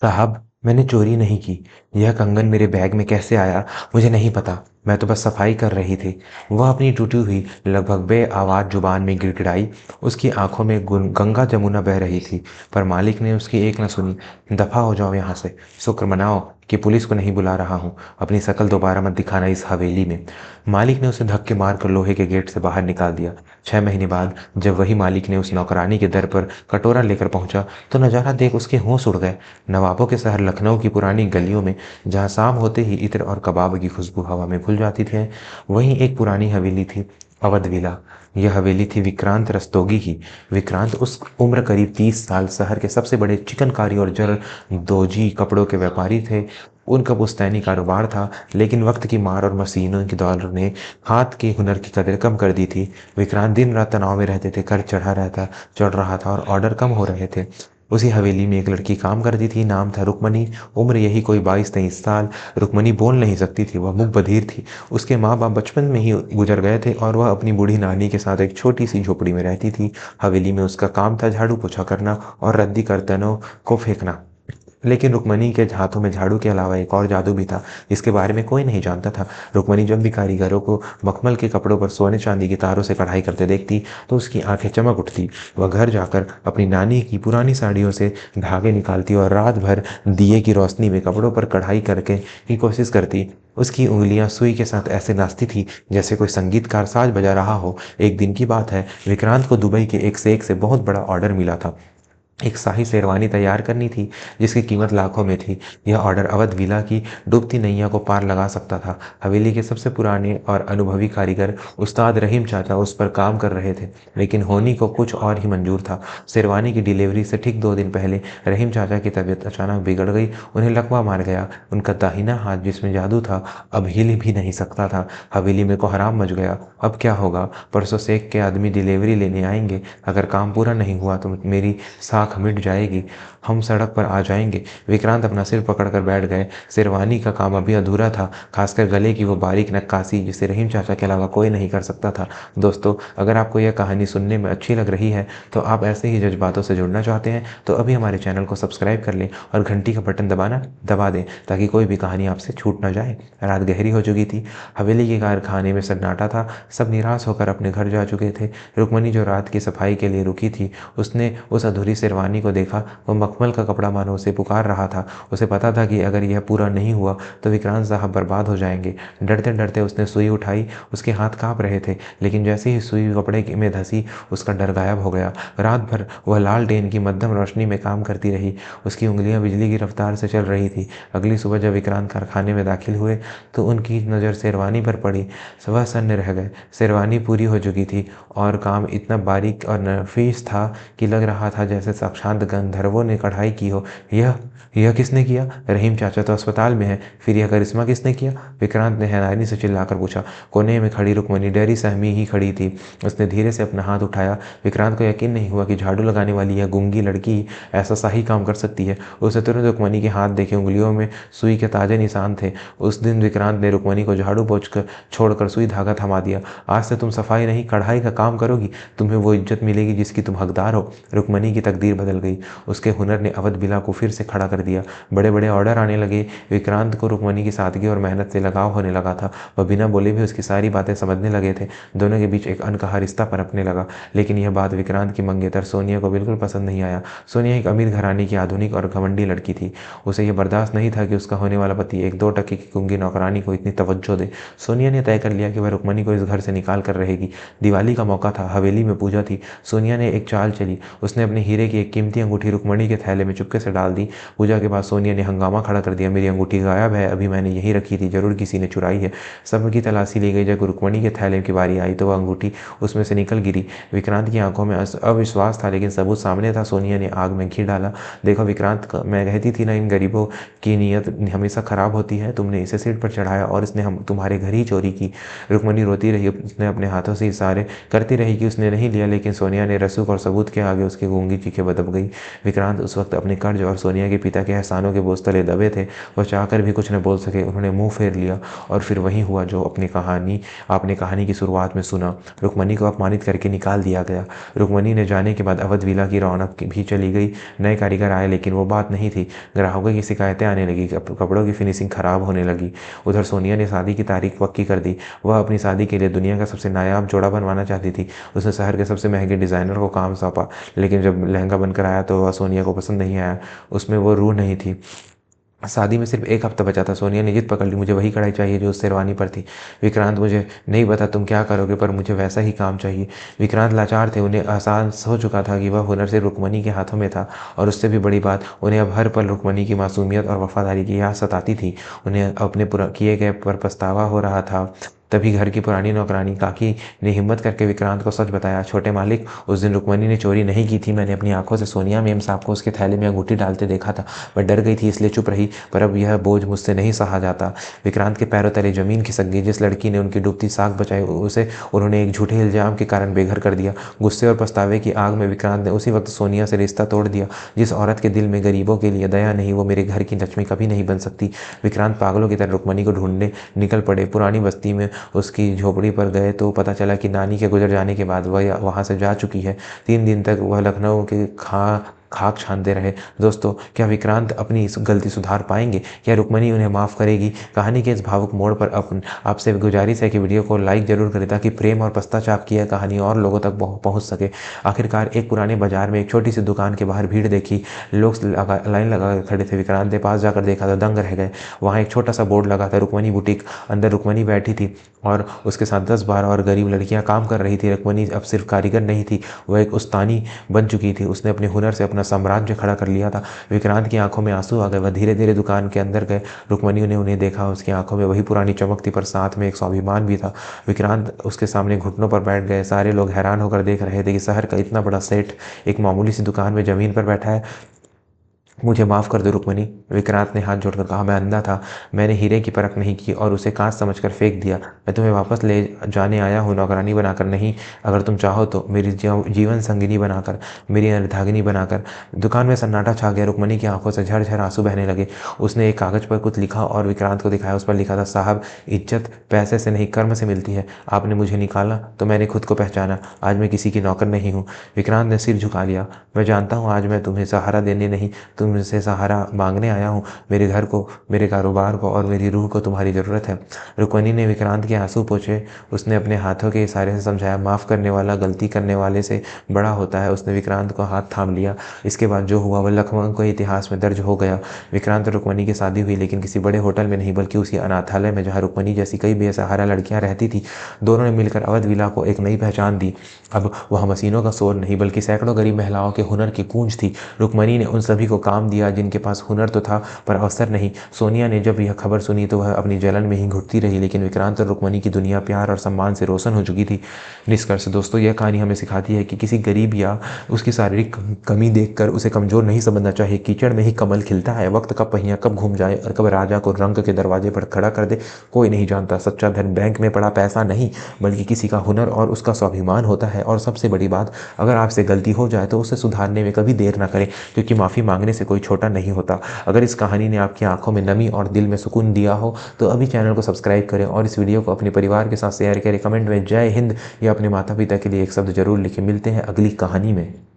साहब, मैंने चोरी नहीं की। यह कंगन मेरे बैग में कैसे आया, मुझे नहीं पता। मैं तो बस सफाई कर रही थी। वह अपनी टूटी हुई, लगभग बेआवाज़ जुबान में गिड़गिड़ाई। उसकी आंखों में गंगा जमुना बह रही थी, पर मालिक ने उसकी एक न सुनी। दफा हो जाओ यहाँ से। शुक्र मनाओ कि पुलिस को नहीं बुला रहा हूँ। अपनी शकल दोबारा मत दिखाना इस हवेली में। मालिक ने उसे धक्के मारकर लोहे के गेट से बाहर निकाल दिया। 6 महीने बाद जब वही मालिक ने उस नौकरानी के दर पर कटोरा लेकर पहुंचा, तो नज़ारा देख उसके होश उड़ गए। नवाबों के शहर लखनऊ की पुरानी गलियों में, जहाँ शाम होते ही इत्र और कबाब की खुशबू हवा में घुल जाती थी, वहीं एक पुरानी हवेली थी, अवध विला। यह हवेली थी विक्रांत रस्तोगी की। विक्रांत उस उम्र करीब 30 साल, शहर के सबसे बड़े चिकनकारी और जरदोजी कपड़ों के व्यापारी थे। उनका पुश्तैनी कारोबार था, लेकिन वक्त की मार और मशीनों की दौड़ ने हाथ के हुनर की कदर कम कर दी थी। विक्रांत दिन रात तनाव में रहते थे। कर चढ़ रहा था और ऑर्डर कम हो रहे थे। उसी हवेली में एक लड़की काम करती थी, नाम था रुक्मणी। उम्र यही कोई 22-23 साल। रुक्मणी बोल नहीं सकती थी, वह मुख बधिर थी। उसके माँ बाप बचपन में ही गुजर गए थे और वह अपनी बूढ़ी नानी के साथ एक छोटी सी झोपड़ी में रहती थी। हवेली में उसका काम था झाड़ू पोछा करना और रद्दी कर्तनों को फेंकना। लेकिन रुक्मणी के हाथों में झाड़ू के अलावा एक और जादू भी था, जिसके बारे में कोई नहीं जानता था। रुक्मणी जब भी कारीगरों को मखमल के कपड़ों पर सोने चांदी की तारों से कढ़ाई करते देखती, तो उसकी आंखें चमक उठती। वह घर जाकर अपनी नानी की पुरानी साड़ियों से धागे निकालती और रात भर दिए की रोशनी में कपड़ों पर कढ़ाई करके की कोशिश करती। उसकी उंगलियां सुई के साथ ऐसे नाचती थी जैसे कोई संगीतकार साज बजा रहा हो। एक दिन की बात है, विक्रांत को दुबई के एक शेख से बहुत बड़ा ऑर्डर मिला था। एक शाही शेरवानी तैयार करनी थी, जिसकी कीमत लाखों में थी। यह ऑर्डर अवध विला की डूबती नैया को पार लगा सकता था। हवेली के सबसे पुराने और अनुभवी कारीगर उस्ताद रहीम चाचा उस पर काम कर रहे थे, लेकिन होनी को कुछ और ही मंजूर था। शेरवानी की डिलीवरी से ठीक 2 दिन पहले रहीम चाचा की तबीयत अचानक बिगड़ गई। उन्हें लकवा मार गया। उनका दाहिना हाथ, जिसमें जादू था, अब हिल भी नहीं सकता था। हवेली में कोहराम मच गया। अब क्या होगा? परसों शेख के आदमी डिलीवरी लेने आएंगे। अगर काम पूरा नहीं हुआ तो मेरी साख मिट जाएगी। हम सड़क पर आ जाएंगे। विक्रांत अपना सिर पकड़कर बैठ गए। शेरवानी का काम अभी अधूरा था, खासकर गले की वो बारीक नक्काशी जिसे रहीम चाचा के अलावा कोई नहीं कर सकता था। दोस्तों, अगर आपको यह कहानी सुनने में अच्छी लग रही है, तो आप ऐसे ही जज्बातों से जुड़ना चाहते हैं, तो अभी हमारे चैनल को सब्सक्राइब कर लें और घंटी का बटन दबा दें, ताकि कोई भी कहानी आपसे छूट ना जाए। रात गहरी हो चुकी थी। हवेली के कारखाने में सन्नाटा था। सब निराश होकर अपने घर जा चुके थे। रुक्मणी, जो रात की सफाई के लिए रुकी थी, उसने उस अधूरी शेरवानी को देखा। वो मखमल का कपड़ा मानो उसे पुकार रहा था। उसे पता था कि अगर यह पूरा नहीं हुआ तो विक्रांत साहब बर्बाद हो जाएंगे। डरते डरते उसने सुई उठाई। उसके हाथ कांप रहे थे, लेकिन जैसे ही सुई कपड़े में धंसी, उसका डर गायब हो गया। रात भर वह लालटेन की मध्यम रोशनी में काम करती रही। उसकी उंगलियां बिजली की रफ्तार से चल रही थी। अगली सुबह जब विक्रांत कारखाने में दाखिल हुए, तो उनकी नज़र शेरवानी पर पड़ी। वह सन्न रह गए। शेरवानी पूरी हो चुकी थी और काम इतना बारीक और नफीस था कि लग रहा था जैसे साक्षात गंधर्वों ने कढ़ाई की हो। यह किसने किया? रहीम चाचा तो अस्पताल में है। फिर यह करिश्मा किसने किया? विक्रांत ने हैरानी से चिल्लाकर पूछा। कोने में खड़ी रुक्मणी डरी सहमी ही खड़ी थी। उसने धीरे से अपना हाथ उठाया। विक्रांत को यकीन नहीं हुआ कि झाड़ू लगाने वाली यह गूंगी लड़की ऐसा सही काम कर सकती है। उसे तुरंत रुक्मणी के हाथ देखे। उंगलियों में सुई के ताजे निशान थे। उस दिन विक्रांत ने रुक्मणी को झाड़ू पोंछ कर छोड़कर सुई धागा थमा दिया। आज से तुम सफाई नहीं, कढ़ाई का काम करोगी। तुम्हें वो इज्जत मिलेगी जिसकी तुम हकदार हो। रुक्मणी की तकदीर बदल गई। उसके हुनर ने अवध विला को फिर से खड़ा कर दिया। बड़े बड़े ऑर्डर आने लगे। विक्रांत को रुक्मणी की सादगी और मेहनत से लगाव होने लगा था। वह बिना बोले भी उसकी सारी बातें समझने लगे थे। दोनों के बीच एक अनकहा रिश्ता पनपने लगा। लेकिन यह बात विक्रांत की मंगेतर सोनिया को बिल्कुल पसंद नहीं आया। सोनिया एक अमीर घराने की आधुनिक और घमंडी लड़की थी। उसे यह बर्दाश्त नहीं था कि उसका होने वाला पति एक 2 टके की गूंगी नौकरानी को इतनी तवज्जो दे। सोनिया ने तय कर लिया कि वह रुक्मणी को इस घर से निकाल कर रहेगी। दिवाली का मौका था, हवेली में पूजा थी। सोनिया ने एक चाल चली। उसने अपने हीरे की एक कीमती अंगूठी रुक्मणी के थैले में चुपके से डाल दी। पूजा के बाद सोनिया ने हंगामा खड़ा कर दिया। मेरी अंगूठी गायब है, अभी मैंने यहीं रखी थी, जरूर किसी ने चुराई है। सबकी तलाशी ली गई। जब रुक्मणी के थैले की बारी आई तो वह अंगूठी उसमें से निकल गिरी। विक्रांत की आंखों में अविश्वास था, लेकिन सबूत सामने था। सोनिया ने आग में घी डाला। देखो विक्रांत, मैं कहती थी ना, इन गरीबों की नीयत हमेशा खराब होती है। तुमने इसे सिर पर चढ़ाया और इसने हम तुम्हारे घर ही चोरी की। रुक्मणी रोती रही। उसने अपने हाथों से इशारे करती रही कि उसने नहीं लिया, लेकिन सोनिया ने रसूख और सबूत के आगे उसकी गूंगी चीखें दब गई। विक्रांत उस वक्त अपने कर्ज और सोनिया के पिता के एहसानों के बोझ तले दबे थे। वह चाहकर भी कुछ न बोल सके। उन्होंने मुंह फेर लिया और फिर वही हुआ जो आपने कहानी की शुरुआत में सुना। रुक्मणी को अपमानित करके निकाल दिया गया। रुक्मणी ने जाने के बाद अवध विला की रौनक भी चली गई। नए कारीगर आए लेकिन वो बात नहीं थी। ग्राहकों की शिकायतें आने लगी, कपड़ों की फिनिशिंग खराब होने लगी। उधर सोनिया ने शादी की तारीख पक्की कर दी। वह अपनी शादी के लिए दुनिया का सबसे नायाब जोड़ा बनवाना चाहती थी। उसने शहर के सबसे महंगे डिज़ाइनर को काम सौंपा, लेकिन जब लहंगा बनकर आया तो वह सोनिया को पसंद नहीं आया। उसमें वो रूह नहीं थी। शादी में सिर्फ 1 हफ्ता बचा था। सोनिया ने जिद पकड़ ली, मुझे वही कढ़ाई चाहिए जो उस शेरवानी पर थी। विक्रांत, मुझे नहीं पता तुम क्या करोगे, पर मुझे वैसा ही काम चाहिए। विक्रांत लाचार थे। उन्हें एहसास हो चुका था कि वह हुनर से रुक्मणी के हाथों में था, और उससे भी बड़ी बात, उन्हें अब हर पल रुक्मणी की मासूमियत और वफादारी की याद सताती थी। उन्हें अपने किए गए पर पछतावा हो रहा था। तभी घर की पुरानी नौकरानी काकी ने हिम्मत करके विक्रांत को सच बताया। छोटे मालिक, उस दिन रुक्मणी ने चोरी नहीं की थी। मैंने अपनी आंखों से सोनिया मेम साहब को उसके थैले में अंगूठी डालते देखा था। मैं डर गई थी इसलिए चुप रही, पर अब यह बोझ मुझसे नहीं सहा जाता। विक्रांत के पैरों तले जमीन खिसक गई। जिस लड़की ने उनकी डूबती साख बचाई, उसे उन्होंने एक झूठे इल्जाम के कारण बेघर कर दिया। गुस्से और पछतावे की आग में विक्रांत ने उसी वक्त सोनिया से रिश्ता तोड़ दिया। जिस औरत के दिल में गरीबों के लिए दया नहीं, वो मेरे घर की लक्ष्मी कभी नहीं बन सकती। विक्रांत पागलों की तरह रुक्मणी को ढूंढने निकल पड़े। पुरानी बस्ती में उसकी झोपड़ी पर गए तो पता चला कि नानी के गुजर जाने के बाद वह वहां से जा चुकी है। 3 दिन तक वह लखनऊ के खाक छानते रहे। दोस्तों, क्या विक्रांत अपनी इस गलती सुधार पाएंगे? क्या रुक्मणी उन्हें माफ़ करेगी? कहानी के इस भावुक मोड़ पर आपसे गुजारिश है कि वीडियो को लाइक जरूर करें, ताकि प्रेम और पश्चाताप की यह कहानी और लोगों तक पहुंच सके। आखिरकार एक पुराने बाजार में एक छोटी सी दुकान के बाहर भीड़ देखी। लोग लाइन लगा खड़े थे। विक्रांत ने पास जाकर देखा तो दंग रह गए। वहाँ एक छोटा सा बोर्ड लगा था, रुक्मणी बुटीक। अंदर रुक्मणी बैठी थी और उसके साथ 10-12 और गरीब लड़कियां काम कर रही थी। रुक्मणी अब सिर्फ कारीगर नहीं थी, वह एक उस्तानी बन चुकी थी। उसने अपने हुनर से अपना साम्राज्य खड़ा कर लिया था। विक्रांत की आंखों में आंसू आ गए। वह धीरे धीरे दुकान के अंदर गए। रुक्मणी ने उन्हें देखा। उसकी आंखों में वही पुरानी चमक थी, पर साथ में एक स्वाभिमान भी था। विक्रांत उसके सामने घुटनों पर बैठ गए। सारे लोग हैरान होकर देख रहे थे कि शहर का इतना बड़ा सेठ एक मामूली सी दुकान में जमीन पर बैठा है। मुझे माफ़ कर दो रुक्मणी, विक्रांत ने हाथ जोड़कर कहा। मैं अंधा था। मैंने हीरे की परख नहीं की और उसे कांच समझकर फेंक दिया। मैं तुम्हें वापस ले जाने आया हूँ, नौकरानी बनाकर नहीं। अगर तुम चाहो तो मेरी जीवन संगिनी बनाकर, मेरी अर्धांगिनी बनाकर। दुकान में सन्नाटा छा गया। रुक्मणी की आंखों से झरझर आंसू बहने लगे। उसने एक कागज पर कुछ लिखा और विक्रांत को दिखाया। उस पर लिखा था, साहब, इज्जत पैसे से नहीं कर्म से मिलती है। आपने मुझे निकाला तो मैंने खुद को पहचाना। आज मैं किसी की नौकर नहीं हूँ। विक्रांत ने सिर झुका लिया। मैं जानता हूँ आज मैं तुम्हें सहारा देने नहीं, तुमसे सहारा मांगने आया हूँ। मेरे घर को, मेरे कारोबार को और मेरी रूह को तुम्हारी ज़रूरत है। रुक्मणी ने विक्रांत के आंसू पोंछे। उसने अपने हाथों के इशारे से समझाया, माफ़ करने वाला गलती करने वाले से बड़ा होता है। उसने विक्रांत को हाथ थाम लिया। इसके बाद जो हुआ वह लखनऊ के इतिहास में दर्ज हो गया। विक्रांत और रुक्मणी की शादी हुई, लेकिन किसी बड़े होटल में नहीं, बल्कि उसी अनाथालय में जहाँ रुक्मणी जैसी कई बेसहारा लड़कियाँ रहती थी। दोनों ने मिलकर अवध विला को एक नई पहचान दी। अब वह मशीनों का शोर नहीं, बल्कि सैकड़ों गरीब महिलाओं के हुनर की गूंज थी। रुक्मणी ने उन सभी को काम दिया जिनके पास हुनर तो था पर अवसर नहीं। सोनिया ने जब यह खबर सुनी तो वह अपनी जलन में ही घुटती रही, लेकिन विक्रांत और रुक्मणी की दुनिया प्यार और सम्मान से रोशन हो चुकी थी। निष्कर्ष दोस्तों, यह कहानी हमें सिखाती है कि किसी गरीब या उसकी शारीरिक कमी देखकर उसे कमजोर नहीं समझना चाहिए। कीचड़ में ही कमल खिलता है। वक्त का पहिया कब घूम जाए और कब राजा को रंग के दरवाजे पर खड़ा कर दे, कोई नहीं जानता। सच्चा धन बैंक में पड़ा पैसा नहीं, बल्कि किसी का हुनर और उसका स्वाभिमान होता है। और सबसे बड़ी बात, अगर आपसे गलती हो जाए तो उसे सुधारने में कभी देर ना करें, क्योंकि माफ़ी मांगने से कोई छोटा नहीं होता। अगर इस कहानी ने आपकी आंखों में नमी और दिल में सुकून दिया हो तो अभी चैनल को सब्सक्राइब करें और इस वीडियो को अपने परिवार के साथ शेयर करें। कमेंट में जय हिंद या अपने माता पिता के लिए एक शब्द जरूर लिखें। मिलते हैं अगली कहानी में।